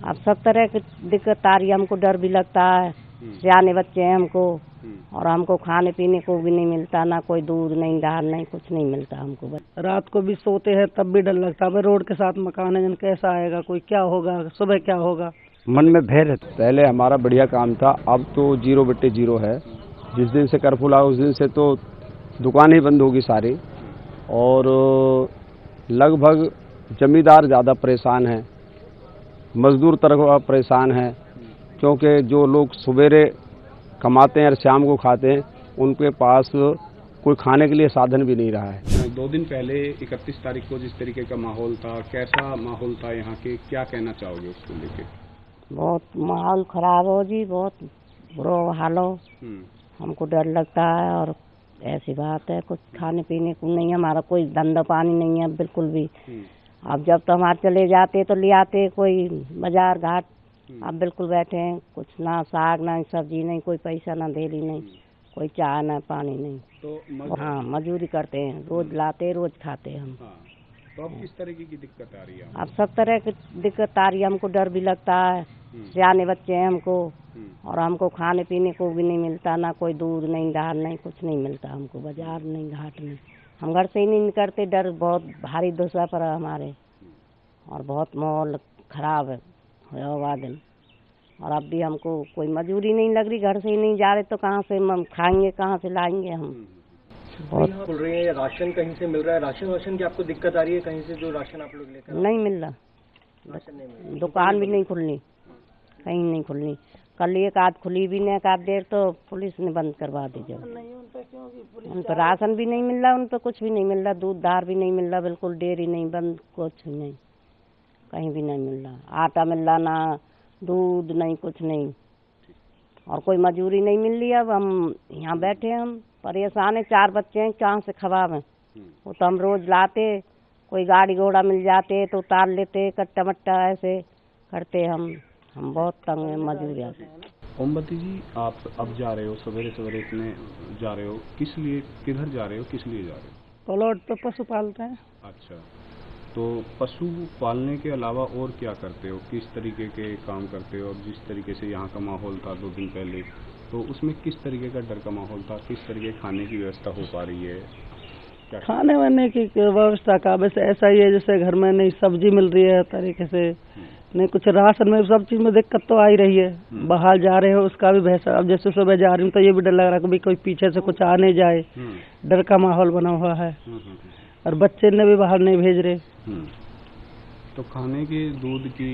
अब सब तरह की दिक्कत आ रही है, हमको डर भी लगता है, सियाने बच्चे हैं हमको, और हमको खाने पीने को भी नहीं मिलता, ना कोई दूध नहीं दाल नहीं कुछ नहीं मिलता हमको। रात को भी सोते हैं तब भी डर लगता है, रोड के साथ मकान है, जन कैसा आएगा, कोई क्या होगा, सुबह क्या होगा, मन में भय रहता। पहले हमारा बढ़िया काम था, अब तो 0/0 है। जिस दिन से कर्फ्यू लगा उस दिन से तो दुकान ही बंद होगी सारी, और लगभग जमींदार ज़्यादा परेशान हैं, मजदूर तरफ परेशान हैं, क्योंकि जो लोग सवेरे कमाते हैं और शाम को खाते हैं उनके पास कोई खाने के लिए साधन भी नहीं रहा है। 2 दिन पहले 31 तारीख को जिस तरीके का माहौल था, कैसा माहौल था यहाँ के, क्या कहना चाहोगे उसको लेके? बहुत माहौल खराब हो जी, बहुत बुरा हाल हो, हमको डर लगता है। और ऐसी बात है, कुछ खाने पीने को नहीं, हमारा कोई धंधा पानी नहीं है बिल्कुल भी। अब जब तो हमारे चले जाते तो ले आते कोई बाजार घाट, अब बिल्कुल बैठे हैं, कुछ ना साग ना सब्जी नहीं, कोई पैसा ना देली नहीं, कोई चाय ना पानी नहीं। तो हाँ, मजदूरी करते हैं, रोज लाते रोज खाते हम। तो अब किस तरीके की दिक्कत आ रही है? अब सब तरह की दिक्कत आ रही है, हमको डर भी लगता है, सियाने बच्चे हैं हमको, और हमको खाने पीने को भी नहीं मिलता, ना कोई दूध नहीं दाल नहीं कुछ नहीं मिलता हमको, बाजार नहीं घाट नहीं, हम घर से ही नहीं निकलते, डर बहुत भारी दूसरा पर हमारे, और बहुत माहौल खराब है दिन। और अब भी हमको कोई मजबूरी नहीं लग रही, घर से ही नहीं जा रहे तो कहाँ से हम खाएंगे, कहाँ से लाएंगे हम। बहुत खुल रही है, राशन कहीं से मिल रहा है, राशन की आपको दिक्कत आ रही है कहीं से, जो राशन आप लोग लेकर? नहीं मिल रहा, राशन नहीं मिल रहा, दुकान भी नहीं खुलनी, कहीं नहीं खुलनी। कल एक आध खुली भी नहीं, एक आध देर तो पुलिस ने बंद करवा दी। जब उन पर राशन भी नहीं मिल रहा, उन पर कुछ भी नहीं मिल रहा, दूध दार भी नहीं मिल रहा, बिल्कुल डेयरी नहीं बंद, कुछ नहीं, कहीं भी नहीं मिल रहा, आटा मिल रहा ना, दूध नहीं कुछ नहीं, और कोई मजदूरी नहीं मिल रही। अब हम यहाँ बैठे, हम परेशान है, 4 बच्चे हैं, कहाँ से खवावें, वो तो हम रोज लाते, कोई गाड़ी घोड़ा मिल जाते तो उतार लेते, कट्टा मट्टा ऐसे करते हम बहुत तंग हैं, मजबूर हैं। ओमवती जी, आप अब जा रहे हो, सवेरे सवेरे इतने जा रहे हो, किस लिए, किधर जा रहे हो, किस लिए जा रहे हो? प्लॉट पे पशु पालते हैं। अच्छा, तो पशु पालने के अलावा और क्या करते हो, किस तरीके के काम करते हो? और जिस तरीके से यहाँ का माहौल था 2 दिन पहले, तो उसमें किस तरीके का डर का माहौल था, किस तरीके खाने की व्यवस्था हो पा रही है? क्या खाने वाने की व्यवस्था का वैसे ऐसा ही है, जैसे घर में नहीं सब्जी मिल रही है तरीके से, नहीं कुछ राशन में, सब चीज में दिक्कत तो आ ही रही है। बाहर जा रहे हो उसका भी भैसा, अब जैसे सुबह जा रही हूँ तो ये भी डर लग रहा है कि कोई पीछे से कुछ आ नहीं जाए, डर का माहौल बना हुआ है, और बच्चे ने भी बाहर नहीं भेज रहे। तो खाने के दूध की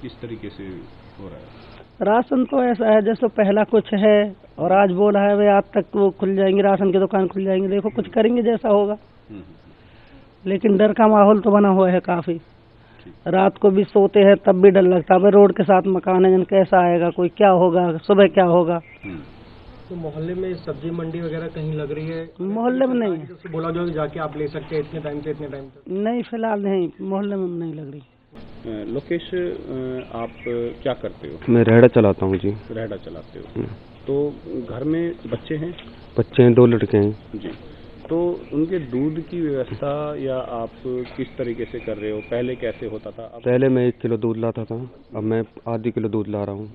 किस तरीके से हो रहा है? राशन तो ऐसा है जैसे पहला कुछ है, और आज बोला है वे आज तक वो खुल जाएंगे, राशन की दुकान खुल जाएंगे, देखो कुछ करेंगे जैसा होगा, लेकिन डर का माहौल तो बना हुआ है काफी। रात को भी सोते हैं तब भी डर लगता है, रोड के साथ मकान है, जन कैसा आएगा, कोई क्या होगा, सुबह क्या होगा। तो मोहल्ले में सब्जी मंडी वगैरह कहीं लग रही है? मोहल्ले में नहीं, बोला जो जाके आप ले सकते हैं इतने टाइम से इतने टाइम तक? नहीं, फिलहाल नहीं, मोहल्ले में नहीं लग रही। लोकेश, आप क्या करते हो? मैं रेहड़ा चलाता हूँ जी। रेहड़ा चलाते हो, तो घर में बच्चे हैं? बच्चे हैं, 2 लड़के हैं जी। तो उनके दूध की व्यवस्था या आप किस तरीके से कर रहे हो? पहले कैसे होता था? पहले मैं 1 किलो दूध लाता था, अब मैं आधी किलो दूध ला रहा हूँ।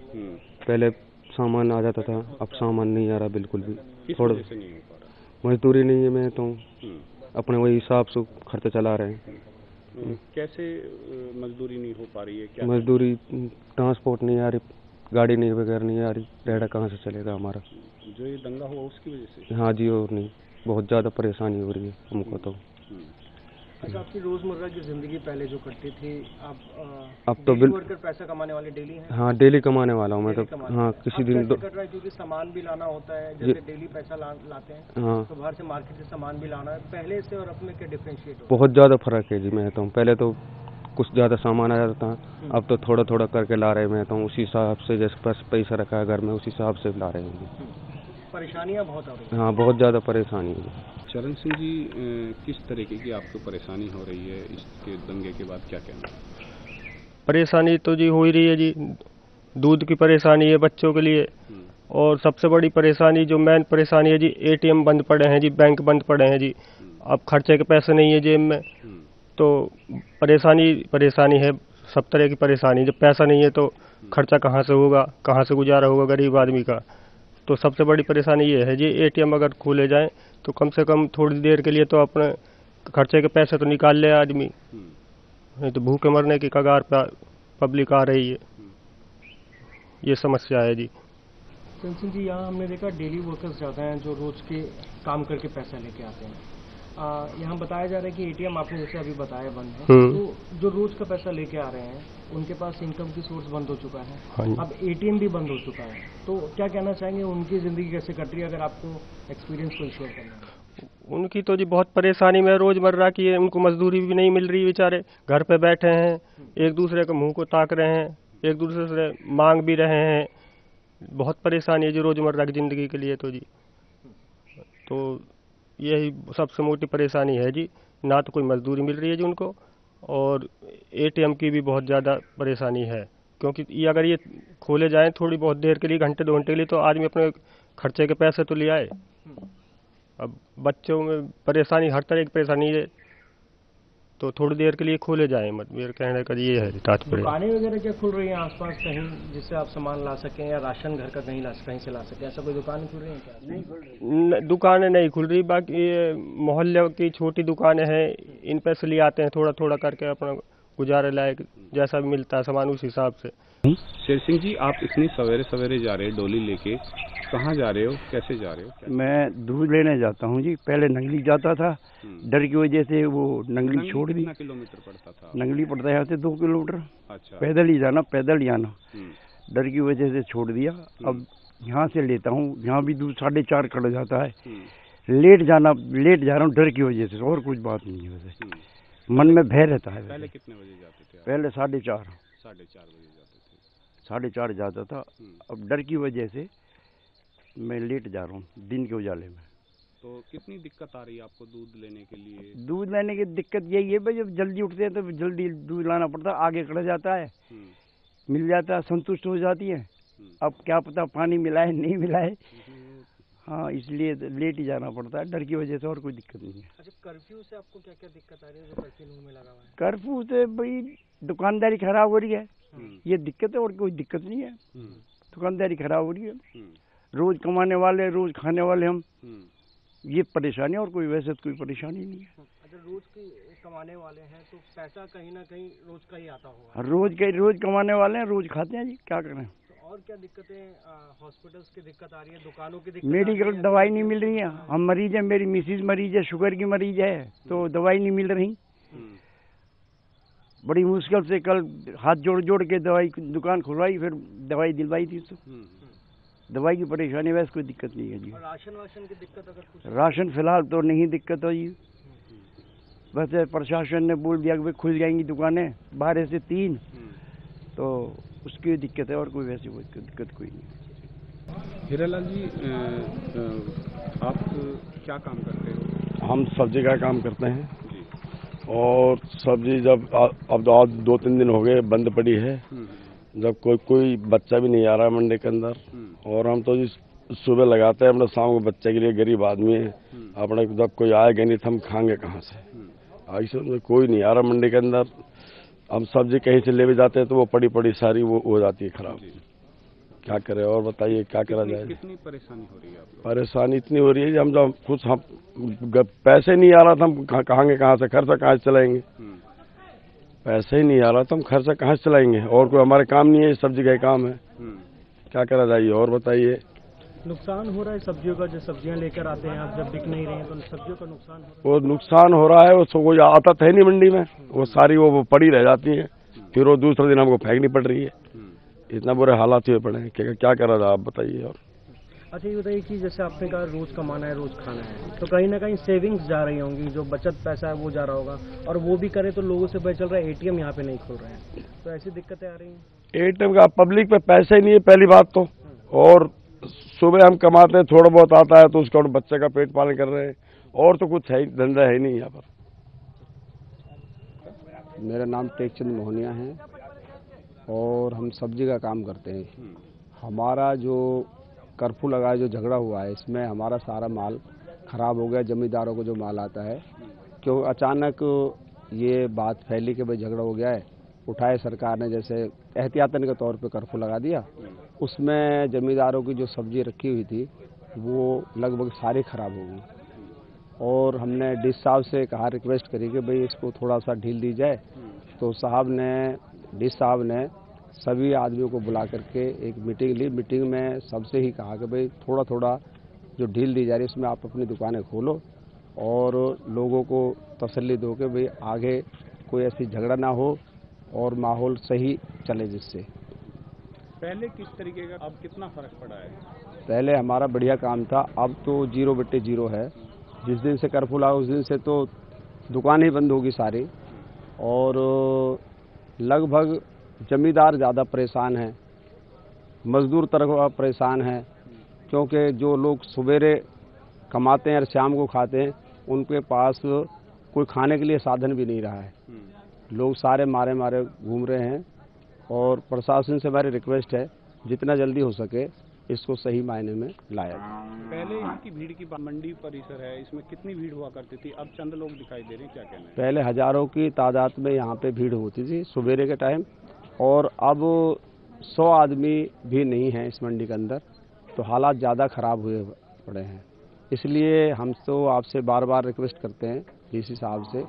पहले सामान आ जाता था, अब सामान नहीं आ रहा बिल्कुल भी। थोड़ा से नहीं हो पा रहा? मजदूरी नहीं है, मैं तो अपने वही हिसाब से खर्चा चला रहे हैं। कैसे मजदूरी नहीं हो पा रही है? क्या मजदूरी, ट्रांसपोर्ट नहीं आ रही, गाड़ी नहीं वगैरह नहीं आ रही, रेहड़ा कहाँ से चलेगा हमारा? जो ये दंगा हुआ उसकी वजह से? हाँ जी, और नहीं, बहुत ज़्यादा परेशानी हो रही है हमको तो। अच्छा, आपकी रोजमर्रा की जिंदगी पहले जो करती थी, आप अब तो वर्कर पैसा कमाने वाले डेली हैं? हाँ, डेली कमाने वाला हूँ मैं तो। हाँ, किसी दिन कर रहा है, क्योंकि सामान भी लाना होता है, जैसे डेली पैसा लाते हैं। हाँ, तो बाहर से मार्केट से सामान भी लाना है, पहले से और अब में क्या डिफरेंशिएट? बहुत ज़्यादा फर्क है जी। मैं तो पहले तो कुछ ज़्यादा सामान आ जाता था, अब तो थोड़ा थोड़ा करके ला रहे हैं। मैं तो उसी हिसाब से, जैसे पैसा रखा है घर में उसी हिसाब से ला रहे हैं। परेशानियाँ बहुत आ रही हैं? हाँ, बहुत ज़्यादा परेशानी है। चरण सिंह जी, किस तरीके की आपको परेशानी हो रही है इसके दंगे के बाद, क्या कहना? परेशानी तो जी हो ही रही है जी, दूध की परेशानी है बच्चों के लिए, और सबसे बड़ी परेशानी, जो मेन परेशानी है जी, ATM बंद पड़े हैं जी, बैंक बंद पड़े हैं जी, अब खर्चे के पैसे नहीं है जेब में, तो परेशानी है सब तरह की परेशानी। जब पैसा नहीं है तो खर्चा कहाँ से होगा, कहाँ से गुजारा होगा गरीब आदमी का। तो सबसे बड़ी परेशानी ये है जी, एटीएम अगर खोले जाएं तो कम से कम थोड़ी देर के लिए तो अपने खर्चे के पैसे तो निकाल ले आदमी, नहीं तो भूखे मरने की कगार पर पब्लिक आ रही है। ये समस्या है जी। सिंह जी, यहाँ हमने देखा डेली वर्कर्स ज़्यादा हैं जो रोज के काम करके पैसा लेके आते हैं। यहाँ बताया जा रहा है कि एटीएम आपने जैसे अभी बताया बंद है, तो जो रोज का पैसा लेके आ रहे हैं उनके पास इनकम की सोर्स बंद हो चुका है। अब एटीएम भी बंद हो चुका है, तो क्या कहना चाहेंगे, उनकी जिंदगी कैसे कट रही है, अगर आपको एक्सपीरियंस कोई शेयर करना है? उनकी तो जी बहुत परेशानी में रोजमर्रा की है। उनको मजदूरी भी नहीं मिल रही, बेचारे घर पे बैठे हैं, एक दूसरे के मुंह को ताक रहे हैं, एक दूसरे से मांग भी रहे हैं। बहुत परेशानी है जी रोजमर्रा की जिंदगी के लिए तो जी। तो यही सबसे मोटी परेशानी है जी, ना तो कोई मजदूरी मिल रही है जी उनको, और एटीएम की भी बहुत ज़्यादा परेशानी है। क्योंकि ये अगर ये खोले जाएं थोड़ी बहुत देर के लिए, घंटे 2 घंटे के लिए, तो आदमी अपने खर्चे के पैसे तो ले आए। अब बच्चों में परेशानी, हर तरह की परेशानी है, तो थोड़ी देर के लिए खोले जाएं मत, मेरे कहने का ये है तात्पर्य। दुकानें वगैरह क्या खुल रही हैं आसपास कहीं, जिससे आप सामान ला सकें, या राशन घर का कहीं से ला सकें, ऐसा कोई दुकान खुल रही है क्या? नहीं खुल रही, दुकानें नहीं खुल रही। बाकी मोहल्ले की छोटी दुकानें हैं, इन पैसे ले आते हैं थोड़ा थोड़ा करके, अपना गुजारे लायक जैसा भी मिलता है सामान उस हिसाब से। शेर सिंह जी, आप इतनी सवेरे सवेरे जा रहे हैं डोली लेके, कहाँ जा रहे हो, कैसे जा रहे हो? मैं दूध लेने जाता हूँ जी। पहले नंगली जाता था, डर की वजह से वो नंगली छोड़ दी। कितना किलोमीटर पड़ता था? नंगली पड़ता है यहाँ से 2 किलोमीटर। अच्छा। पैदल ही जाना, पैदल ही आना, डर की वजह से छोड़ दिया। अब यहाँ से लेता हूँ, यहाँ भी दूध 4:30 कट जाता है। लेट जा रहा हूँ डर की वजह से, और कुछ बात नहीं है। वैसे मन में भय रहता है। पहले कितने बजे जाते थे? पहले 4:30 बजे जाते थे। 4:30 जाता था। अब डर की वजह से मैं लेट जा रहा हूँ दिन के उजाले में। तो कितनी दिक्कत आ रही है आपको दूध लेने के लिए? दूध लेने की दिक्कत यही है भाई, जब जल्दी उठते हैं तो जल्दी दूध लाना पड़ता है, आगे खड़ा जाता है, मिल जाता है, संतुष्ट हो जाती है। अब क्या पता पानी मिलाए नहीं मिलाए, हाँ, इसलिए लेट ही जाना पड़ता है डर की वजह से, और कोई दिक्कत नहीं है। अच्छा, कर्फ्यू से आपको क्या क्या दिक्कत आ रही है, जो कर्फ्यू में लगा हुआ है? कर्फ्यू से भाई दुकानदारी खराब हो रही है, ये दिक्कत है, और कोई दिक्कत नहीं है। दुकानदारी खराब हो रही है, रोज कमाने वाले, रोज खाने वाले हम, ये परेशानी, और कोई वैसे तो कोई परेशानी नहीं है। अच्छा, रोज की कमाने वाले हैं तो पैसा कहीं ना कहीं रोज का ही आता होगा। रोज कमाने वाले हैं, रोज खाते हैं जी, क्या करें। तो और क्या दिक्कतें, हॉस्पिटल्स की दिक्कत आ रही है, दुकानों की दिक्कत, मेडिकल दवाई नहीं मिल रही है। हम मरीज है, मेरी मिसिज मरीज है, शुगर की मरीज है, तो दवाई नहीं मिल रही। बड़ी मुश्किल से कल हाथ जोड़ के दवाई दुकान खुलवाई, फिर दवाई दिलवाई थी। तो दवाई की परेशानी, वैसे कोई दिक्कत नहीं है जी। राशन की दिक्कत अगर कुछ? राशन फिलहाल तो नहीं दिक्कत है जी। वैसे प्रशासन ने बोल दिया कि भाई खुल जाएंगी दुकानें 12 से 3, तो उसकी दिक्कत है, और कोई वैसी कोई दिक्कत कोई नहीं। हीरालाल जी, आप क्या काम करते हो? हम सब्जी का काम करते हैं, और सब्जी जब अब तो आज 2-3 दिन हो गए बंद पड़ी है, जब कोई बच्चा भी नहीं आ रहा है मंडी के अंदर, और हम तो सुबह लगाते हैं अपने, शाम को बच्चे के लिए, गरीब आदमी है अपने, जब कोई आएगा नहीं तो हम खाएंगे कहाँ से। ऐसे कोई नहीं आ रहा मंडी के अंदर। हम सब्जी कहीं से ले भी जाते हैं तो वो पड़ी सारी वो हो जाती है खराब। क्या करें, और बताइए क्या करा जाए। कितनी परेशानी हो रही है आपको? परेशानी इतनी हो रही है कि हम जब कुछ हम पैसे नहीं आ रहा था, हम कहांगे, कहाँ से खर्चा कहाँ से चलाएंगे। पैसे ही नहीं आ रहा तो हम खर्चा कहाँ से चलाएंगे, और कोई हमारे काम नहीं है, सब्जी का काम है। क्या करा जाइए, और बताइए। नुकसान हो रहा है सब्जियों का, जो सब्जियां लेकर आते हैं आप, जब बिक नहीं रहे हैं तो सब्जियों का नुकसान हो रहा है। वो नुकसान हो रहा है, उसको कोई आता है नहीं मंडी में, वो सारी वो पड़ी रह जाती है, फिर वो दूसरे दिन हमको फेंकनी पड़ रही है। इतना बुरे हालात हुए पड़े हैं, क्या करा जाए, आप बताइए। और अच्छा, ये बताइए कि जैसे आपने कहा रोज कमाना है, रोज खाना है, तो कहीं ना कहीं सेविंग्स जा रही होंगी, जो बचत पैसा है वो जा रहा होगा, और वो भी करे तो लोगों से पता चल रहा है एटीएम यहाँ पे नहीं खुल रहे हैं, तो ऐसी दिक्कतें आ रही हैं। एटीएम का पब्लिक पे पैसे ही नहीं है पहली बात तो, और सुबह हम कमाते हैं, थोड़ा बहुत आता है तो उसका बच्चे का पेट पालन कर रहे हैं, और तो कुछ है धंधा है नहीं यहाँ पर। मेरा नाम टेकचंद मोहनिया है, और हम सब्जी का काम करते हैं। हमारा जो कर्फ्यू लगा है, जो झगड़ा हुआ है, इसमें हमारा सारा माल खराब हो गया। जमींदारों को जो माल आता है, क्यों अचानक ये बात फैली कि भाई झगड़ा हो गया है, उठाए सरकार ने, जैसे एहतियातन के तौर पे कर्फ्यू लगा दिया। उसमें जमींदारों की जो सब्जी रखी हुई थी वो लगभग सारी खराब हो गई, और हमने डीसी साहब से कहा, रिक्वेस्ट करी कि भाई इसको थोड़ा सा ढील दी जाए। तो डीसी साहब ने सभी आदमियों को बुला करके एक मीटिंग ली। मीटिंग में सबसे ही कहा कि भाई थोड़ा थोड़ा जो ढील दी जा रही है उसमें आप अपनी दुकानें खोलो और लोगों को तसल्ली दो कि भाई आगे कोई ऐसी झगड़ा ना हो और माहौल सही चले जिससे। पहले किस तरीके का, अब कितना फर्क पड़ा है? पहले हमारा बढ़िया काम था, अब तो 0/0 है। जिस दिन से कर्फ्यू लगा उस दिन से तो दुकान ही बंद होगी सारी, और लगभग जमींदार ज़्यादा परेशान हैं, मजदूर तरफ परेशान हैं, क्योंकि जो लोग सवेरे कमाते हैं और शाम को खाते हैं उनके पास कोई खाने के लिए साधन भी नहीं रहा है। लोग सारे मारे मारे घूम रहे हैं, और प्रशासन से हमारी रिक्वेस्ट है जितना जल्दी हो सके इसको सही मायने में लाया जाए। पहले यहाँ की भीड़ की मंडी परिसर है, इसमें कितनी भीड़ हुआ करती थी? अब चंद लोग दिखाई दे रहे हैं, क्या कहना है? पहले हजारों की तादाद में यहाँ पे भीड़ होती थी सवेरे के टाइम, और अब 100 आदमी भी नहीं है इस मंडी के अंदर। तो हालात ज़्यादा ख़राब हुए पड़े हैं। इसलिए हम तो आपसे बार बार रिक्वेस्ट करते हैं डीसी साहब से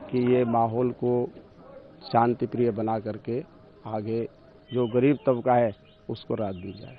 कि ये माहौल को शांति प्रिय बना करके आगे जो गरीब तबका है उसको राहत दी जाए।